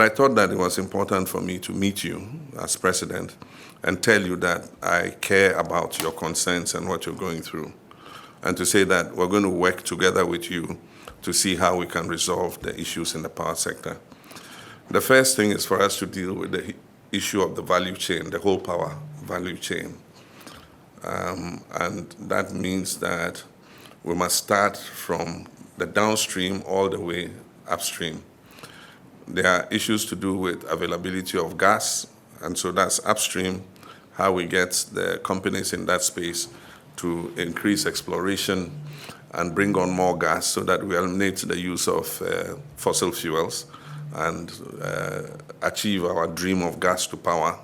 I thought that it was important for me to meet you as president and tell you that I care about your concerns and what you're going through, and to say that we're going to work together with you to see how we can resolve the issues in the power sector. The first thing is for us to deal with the issue of the value chain, the whole power value chain. And that means that we must start from the downstream all the way upstream. There are issues to do with availability of gas, and so that's upstream, how we get the companies in that space to increase exploration and bring on more gas so that we eliminate the use of fossil fuels and achieve our dream of gas to power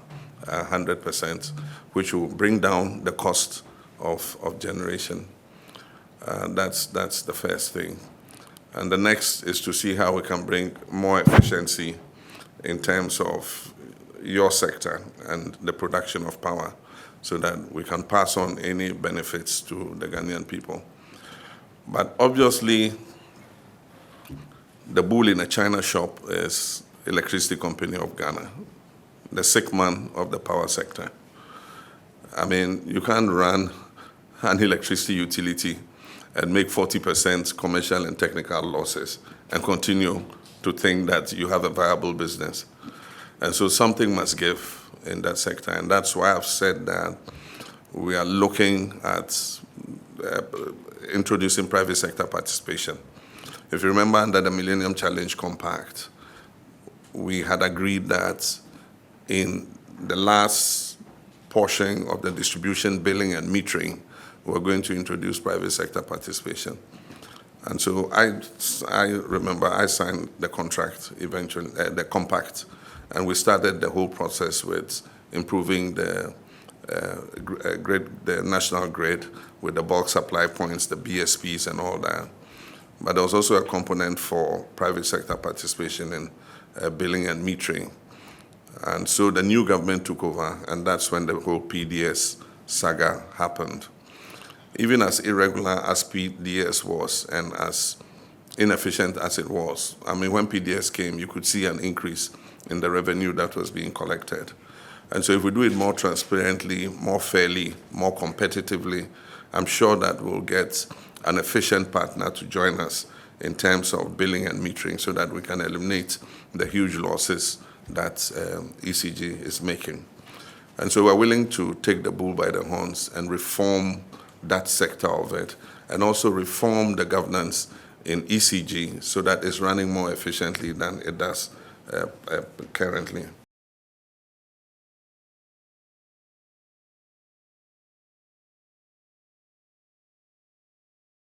100%, which will bring down the cost of generation. That's the first thing. And the next is to see how we can bring more efficiency in terms of your sector and the production of power so that we can pass on any benefits to the Ghanaian people. But obviously, the bull in a china shop is Electricity Company of Ghana, the sick man of the power sector. I mean, you can't run an electricity utility and make 40% commercial and technical losses and continue to think that you have a viable business. And so something must give in that sector. And that's why I've said that we are looking at introducing private sector participation. If you remember, under the Millennium Challenge Compact, we had agreed that in the last portion of the distribution, billing, and metering, we're going to introduce private sector participation. And so I remember I signed the contract eventually, the compact, and we started the whole process with improving the national grid with the bulk supply points, the BSPs and all that. But there was also a component for private sector participation in billing and metering. And so the new government took over, and that's when the whole PDS saga happened. Even as irregular as PDS was and as inefficient as it was, I mean, when PDS came, you could see an increase in the revenue that was being collected. And so if we do it more transparently, more fairly, more competitively, I'm sure that we'll get an efficient partner to join us in terms of billing and metering so that we can eliminate the huge losses that ECG is making. And so we're willing to take the bull by the horns and reform that sector of it, and also reform the governance in ECG so that it's running more efficiently than it does currently.